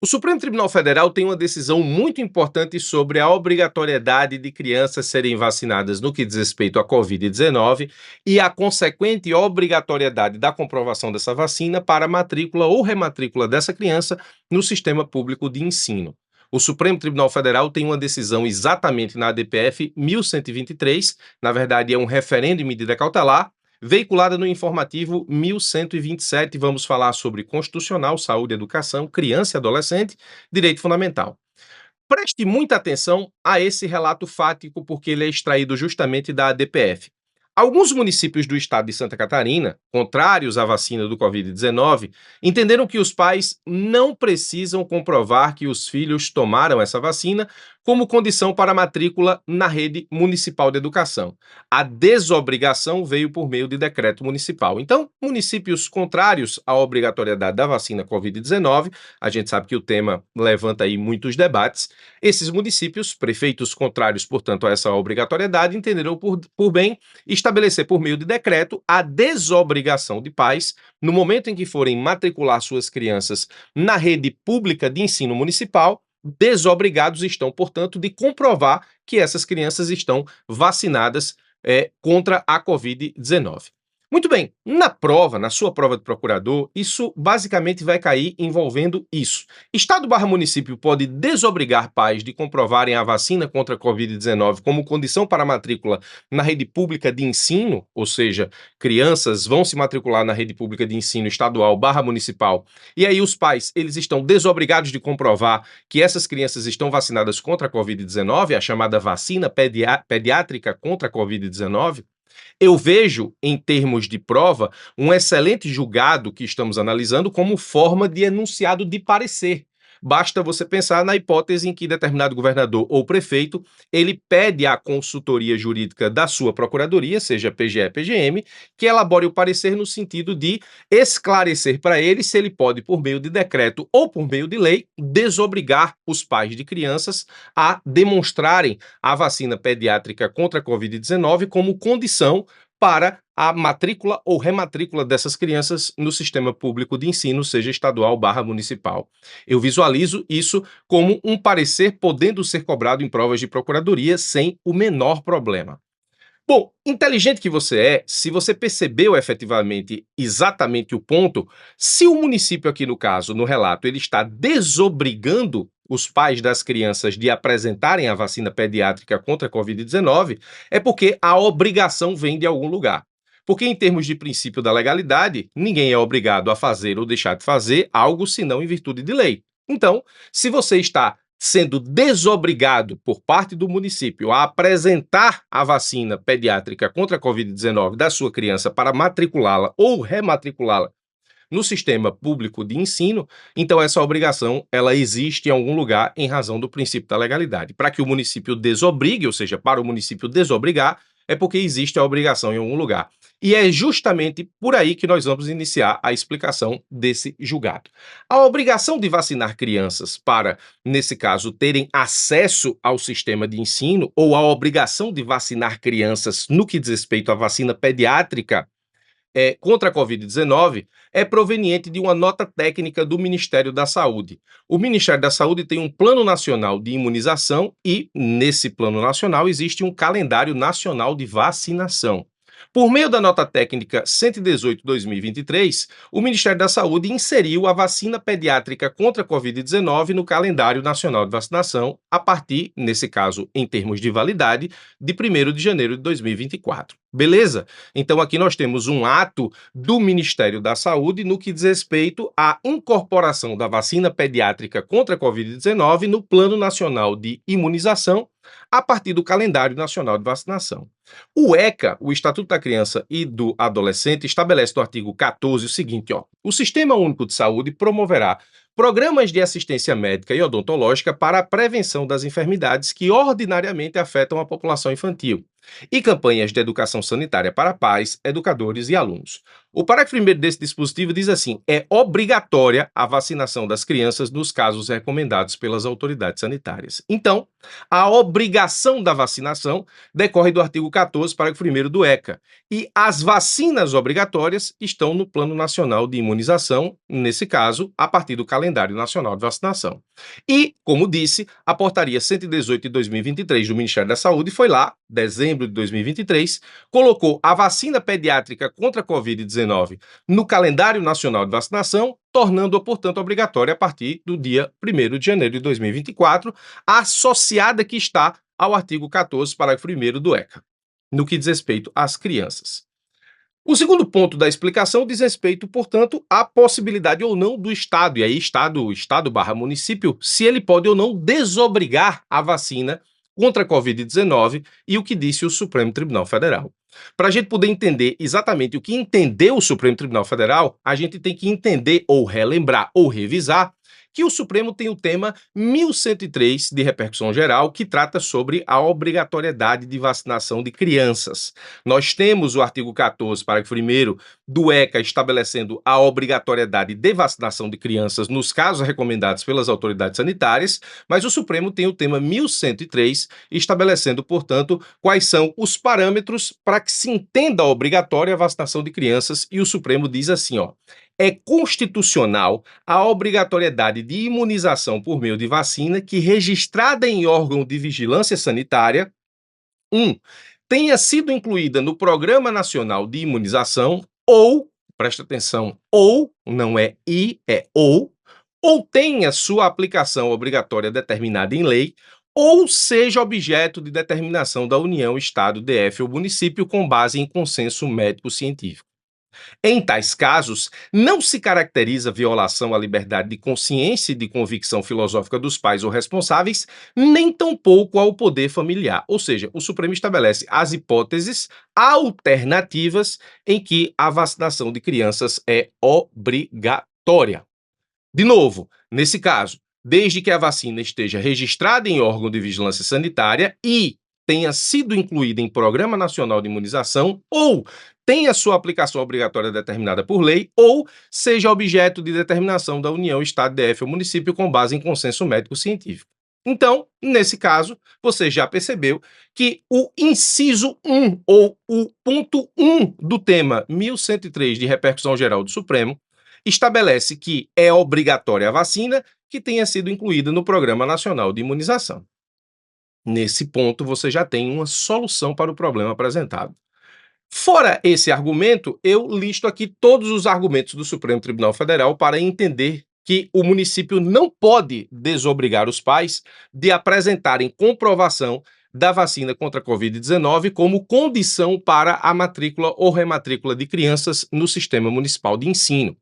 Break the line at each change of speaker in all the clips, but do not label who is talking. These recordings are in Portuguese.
O Supremo Tribunal Federal tem uma decisão muito importante sobre a obrigatoriedade de crianças serem vacinadas no que diz respeito à Covid-19 e a consequente obrigatoriedade da comprovação dessa vacina para a matrícula ou rematrícula dessa criança no sistema público de ensino. O Supremo Tribunal Federal tem uma decisão exatamente na ADPF 1123, na verdade é um referendo em medida cautelar, veiculada no informativo 1127, vamos falar sobre constitucional, saúde, educação, criança e adolescente, direito fundamental. Preste muita atenção a esse relato fático, porque ele é extraído justamente da ADPF. Alguns municípios do estado de Santa Catarina, contrários à vacina do Covid-19, entenderam que os pais não precisam comprovar que os filhos tomaram essa vacina como condição para a matrícula na rede municipal de educação. A desobrigação veio por meio de decreto municipal. Então, municípios contrários à obrigatoriedade da vacina Covid-19, a gente sabe que o tema levanta aí muitos debates, esses municípios, prefeitos contrários, portanto, a essa obrigatoriedade, entenderam por bem estabelecer por meio de decreto a desobrigação de pais, no momento em que forem matricular suas crianças na rede pública de ensino municipal, desobrigados estão, portanto, de comprovar que essas crianças estão vacinadas contra a Covid-19. Muito bem, na sua prova de procurador, isso basicamente vai cair envolvendo isso. Estado/município pode desobrigar pais de comprovarem a vacina contra a Covid-19 como condição para a matrícula na rede pública de ensino, ou seja, crianças vão se matricular na rede pública de ensino estadual/municipal, e aí os pais, eles estão desobrigados de comprovar que essas crianças estão vacinadas contra a Covid-19, a chamada vacina pediátrica contra a Covid-19. Eu vejo, em termos de prova, um excelente julgado que estamos analisando como forma de enunciado de parecer. Basta você pensar na hipótese em que determinado governador ou prefeito, ele pede à consultoria jurídica da sua procuradoria, seja PGE, PGM, que elabore o parecer no sentido de esclarecer para ele se ele pode, por meio de decreto ou por meio de lei, desobrigar os pais de crianças a demonstrarem a vacina pediátrica contra a Covid-19 como condição para a matrícula ou rematrícula dessas crianças no sistema público de ensino, seja estadual/municipal. Eu visualizo isso como um parecer podendo ser cobrado em provas de procuradoria sem o menor problema. Bom, inteligente que você é, se você percebeu efetivamente exatamente o ponto, se o município aqui no caso, no relato, ele está desobrigando os pais das crianças de apresentarem a vacina pediátrica contra a Covid-19, é porque a obrigação vem de algum lugar. Porque em termos de princípio da legalidade, ninguém é obrigado a fazer ou deixar de fazer algo senão em virtude de lei. Então, se você está sendo desobrigado por parte do município a apresentar a vacina pediátrica contra a Covid-19 da sua criança para matriculá-la ou rematriculá-la no sistema público de ensino, então essa obrigação ela existe em algum lugar em razão do princípio da legalidade. Para que o município desobrigue, ou seja, para o município desobrigar, é porque existe a obrigação em algum lugar. E é justamente por aí que nós vamos iniciar a explicação desse julgado. A obrigação de vacinar crianças para, nesse caso, terem acesso ao sistema de ensino, ou a obrigação de vacinar crianças no que diz respeito à vacina pediátrica contra a Covid-19 é proveniente de uma nota técnica do Ministério da Saúde. O Ministério da Saúde tem um Plano Nacional de Imunização e, nesse Plano Nacional, existe um calendário nacional de vacinação. Por meio da nota técnica 118/2023, o Ministério da Saúde inseriu a vacina pediátrica contra a Covid-19 no calendário nacional de vacinação a partir, nesse caso, em termos de validade, de 1º de janeiro de 2024. Beleza? Então aqui nós temos um ato do Ministério da Saúde no que diz respeito à incorporação da vacina pediátrica contra a Covid-19 no Plano Nacional de Imunização a partir do calendário nacional de vacinação. O ECA, o Estatuto da Criança e do Adolescente, estabelece no artigo 14 o seguinte, o Sistema Único de Saúde promoverá programas de assistência médica e odontológica para a prevenção das enfermidades que ordinariamente afetam a população infantil, e campanhas de educação sanitária para pais, educadores e alunos. O parágrafo 1º desse dispositivo diz assim: é obrigatória a vacinação das crianças nos casos recomendados pelas autoridades sanitárias. Então, a obrigação da vacinação decorre do artigo 14, parágrafo 1º do ECA, e as vacinas obrigatórias estão no Plano Nacional de Imunização, nesse caso, a partir do Calendário Nacional de Vacinação. E, como disse, a Portaria 118 de 2023 do Ministério da Saúde foi lá, dezembro de 2023, colocou a vacina pediátrica contra a Covid-19 no Calendário Nacional de Vacinação, tornando-a, portanto, obrigatória a partir do dia 1º de janeiro de 2024, associada que está ao artigo 14, parágrafo 1º do ECA, no que diz respeito às crianças. O segundo ponto da explicação diz respeito, portanto, à possibilidade ou não do Estado, e aí Estado/município, se ele pode ou não desobrigar a vacina contra a Covid-19 e o que disse o Supremo Tribunal Federal. Para a gente poder entender exatamente o que entendeu o Supremo Tribunal Federal, a gente tem que entender ou relembrar ou revisar que o Supremo tem o tema 1103 de repercussão geral, que trata sobre a obrigatoriedade de vacinação de crianças. Nós temos o artigo 14, parágrafo 1º do ECA, estabelecendo a obrigatoriedade de vacinação de crianças nos casos recomendados pelas autoridades sanitárias, mas o Supremo tem o tema 1103, estabelecendo, portanto, quais são os parâmetros para que se entenda obrigatória a vacinação de crianças, e o Supremo diz assim, ó: é constitucional a obrigatoriedade de imunização por meio de vacina que, registrada em órgão de vigilância sanitária, 1. Tenha sido incluída no Programa Nacional de Imunização ou, presta atenção, ou, não é e, é ou tenha sua aplicação obrigatória determinada em lei, ou seja objeto de determinação da União, Estado, DF ou município com base em consenso médico-científico. Em tais casos, não se caracteriza violação à liberdade de consciência e de convicção filosófica dos pais ou responsáveis, nem tampouco ao poder familiar. Ou seja, o Supremo estabelece as hipóteses alternativas em que a vacinação de crianças é obrigatória. De novo, nesse caso, desde que a vacina esteja registrada em órgão de vigilância sanitária e tenha sido incluída em Programa Nacional de Imunização, ou tenha sua aplicação obrigatória determinada por lei, ou seja objeto de determinação da União, Estado, DF ou município com base em consenso médico-científico. Então, nesse caso, você já percebeu que o inciso 1, ou o ponto 1 do tema 1103 de repercussão geral do Supremo, estabelece que é obrigatória a vacina que tenha sido incluída no Programa Nacional de Imunização. Nesse ponto, você já tem uma solução para o problema apresentado. Fora esse argumento, eu listo aqui todos os argumentos do Supremo Tribunal Federal para entender que o município não pode desobrigar os pais de apresentarem comprovação da vacina contra a Covid-19 como condição para a matrícula ou rematrícula de crianças no Sistema Municipal de Ensino.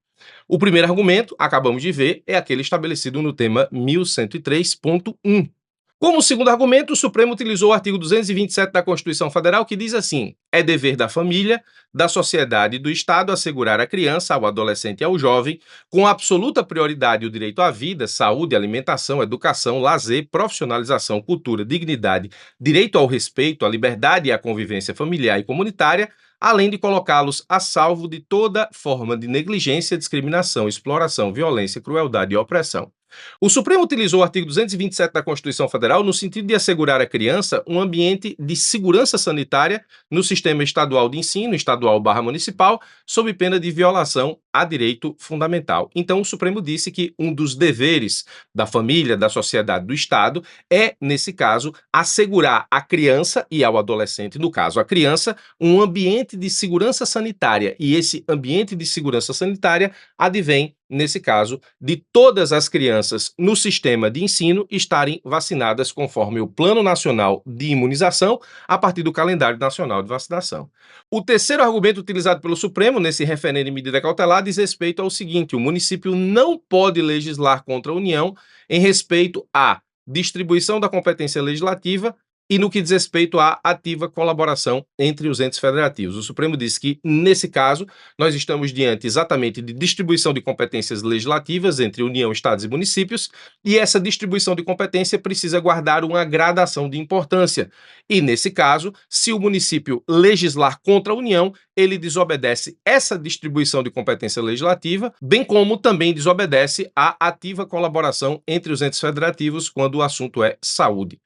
O primeiro argumento, acabamos de ver, é aquele estabelecido no tema 1103.1. Como segundo argumento, o Supremo utilizou o artigo 227 da Constituição Federal, que diz assim: é dever da família, da sociedade e do Estado assegurar à criança, ao adolescente e ao jovem, com absoluta prioridade, o direito à vida, saúde, alimentação, educação, lazer, profissionalização, cultura, dignidade, direito ao respeito, à liberdade e à convivência familiar e comunitária, além de colocá-los a salvo de toda forma de negligência, discriminação, exploração, violência, crueldade e opressão. O Supremo utilizou o artigo 227 da Constituição Federal no sentido de assegurar à criança um ambiente de segurança sanitária no sistema estadual de ensino, estadual/municipal, sob pena de violação a direito fundamental. Então, o Supremo disse que um dos deveres da família, da sociedade, do Estado é, nesse caso, assegurar à criança e ao adolescente, no caso a criança, um ambiente de segurança sanitária. E esse ambiente de segurança sanitária advém, nesse caso, de todas as crianças no sistema de ensino estarem vacinadas conforme o Plano Nacional de Imunização, a partir do Calendário Nacional de Vacinação. O terceiro argumento utilizado pelo Supremo nesse referendo em medida cautelar diz respeito ao seguinte: o município não pode legislar contra a União em respeito à distribuição da competência legislativa e no que diz respeito à ativa colaboração entre os entes federativos. O Supremo disse que, nesse caso, nós estamos diante exatamente de distribuição de competências legislativas entre União, Estados e municípios, e essa distribuição de competência precisa guardar uma gradação de importância. E, nesse caso, se o município legislar contra a União, ele desobedece essa distribuição de competência legislativa, bem como também desobedece à ativa colaboração entre os entes federativos quando o assunto é saúde.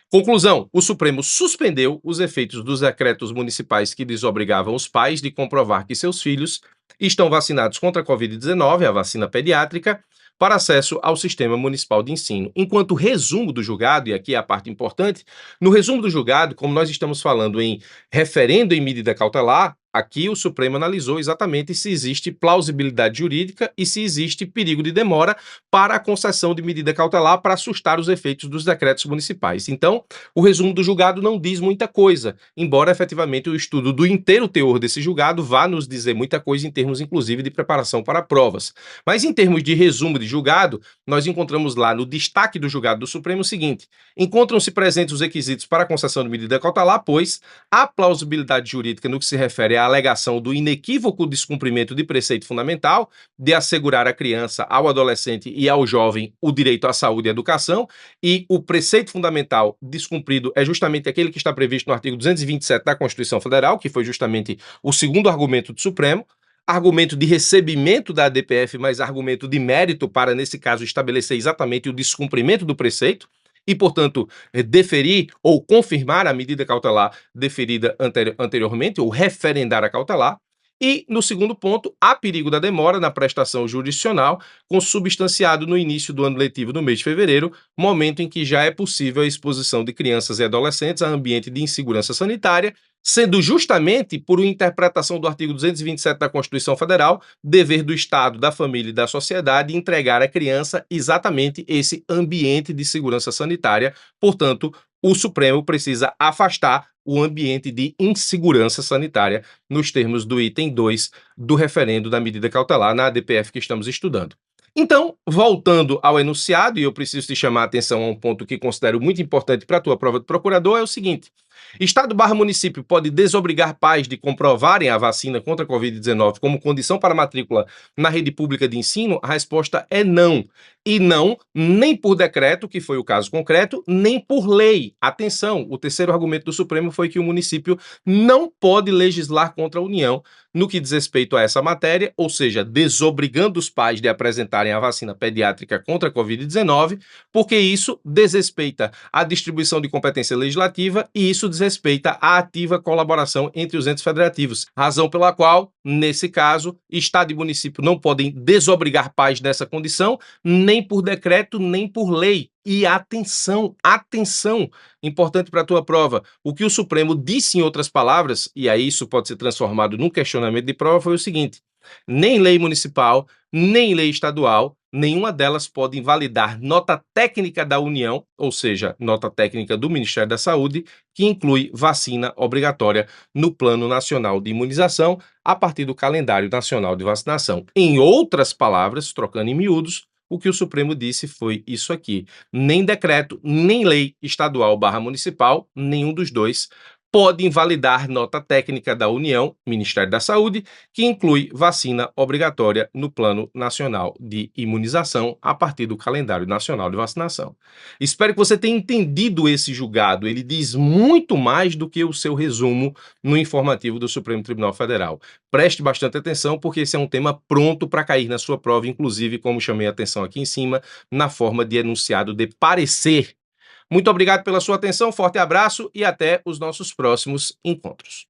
Conclusão: o Supremo suspendeu os efeitos dos decretos municipais que desobrigavam os pais de comprovar que seus filhos estão vacinados contra a Covid-19, a vacina pediátrica, para acesso ao Sistema Municipal de Ensino. Enquanto resumo do julgado, e aqui é a parte importante, no resumo do julgado, como nós estamos falando em referendo em medida cautelar, aqui o Supremo analisou exatamente se existe plausibilidade jurídica e se existe perigo de demora para a concessão de medida cautelar para assustar os efeitos dos decretos municipais. Então, o resumo do julgado não diz muita coisa, embora efetivamente o estudo do inteiro teor desse julgado vá nos dizer muita coisa em termos, inclusive, de preparação para provas. Mas em termos de resumo de julgado, nós encontramos lá no destaque do julgado do Supremo o seguinte: encontram-se presentes os requisitos para a concessão de medida cautelar, pois a plausibilidade jurídica no que se refere à alegação do inequívoco descumprimento de preceito fundamental de assegurar à criança, ao adolescente e ao jovem o direito à saúde e educação, e o preceito fundamental descumprido é justamente aquele que está previsto no artigo 227 da Constituição Federal, que foi justamente o segundo argumento do Supremo, argumento de recebimento da ADPF, mas argumento de mérito para, nesse caso, estabelecer exatamente o descumprimento do preceito e, portanto, deferir ou confirmar a medida cautelar deferida anteriormente, ou referendar a cautelar. E, no segundo ponto, há perigo da demora na prestação jurisdicional, consubstanciado no início do ano letivo no mês de fevereiro, momento em que já é possível a exposição de crianças e adolescentes a ambiente de insegurança sanitária, sendo justamente por uma interpretação do artigo 227 da Constituição Federal, dever do Estado, da família e da sociedade entregar à criança exatamente esse ambiente de segurança sanitária. Portanto, o Supremo precisa afastar o ambiente de insegurança sanitária nos termos do item 2 do referendo da medida cautelar na ADPF que estamos estudando. Então, voltando ao enunciado, e eu preciso te chamar a atenção a um ponto que considero muito importante para a tua prova de procurador, é o seguinte: Estado/município pode desobrigar pais de comprovarem a vacina contra a Covid-19 como condição para matrícula na rede pública de ensino? A resposta é não. E não, nem por decreto, que foi o caso concreto, nem por lei. Atenção, o terceiro argumento do Supremo foi que o município não pode legislar contra a União no que diz respeito a essa matéria, ou seja, desobrigando os pais de apresentarem a vacina pediátrica contra a Covid-19, porque isso desrespeita a distribuição de competência legislativa e isso desrespeita a ativa colaboração entre os entes federativos, razão pela qual, nesse caso, Estado e município não podem desobrigar pais dessa condição, nem por decreto, nem por lei. E atenção, atenção, importante para a tua prova, o que o Supremo disse em outras palavras, e aí isso pode ser transformado num questionamento de prova, foi o seguinte: nem lei municipal, nem lei estadual, nenhuma delas pode invalidar nota técnica da União, ou seja, nota técnica do Ministério da Saúde, que inclui vacina obrigatória no Plano Nacional de Imunização a partir do Calendário Nacional de Vacinação. Em outras palavras, trocando em miúdos, o que o Supremo disse foi isso aqui: nem decreto, nem lei estadual/municipal, nenhum dos dois, pode invalidar nota técnica da União, Ministério da Saúde, que inclui vacina obrigatória no Plano Nacional de Imunização a partir do Calendário Nacional de Vacinação. Espero que você tenha entendido esse julgado. Ele diz muito mais do que o seu resumo no informativo do Supremo Tribunal Federal. Preste bastante atenção, porque esse é um tema pronto para cair na sua prova, inclusive, como chamei a atenção aqui em cima, na forma de enunciado de parecer. Muito obrigado pela sua atenção, forte abraço e até os nossos próximos encontros.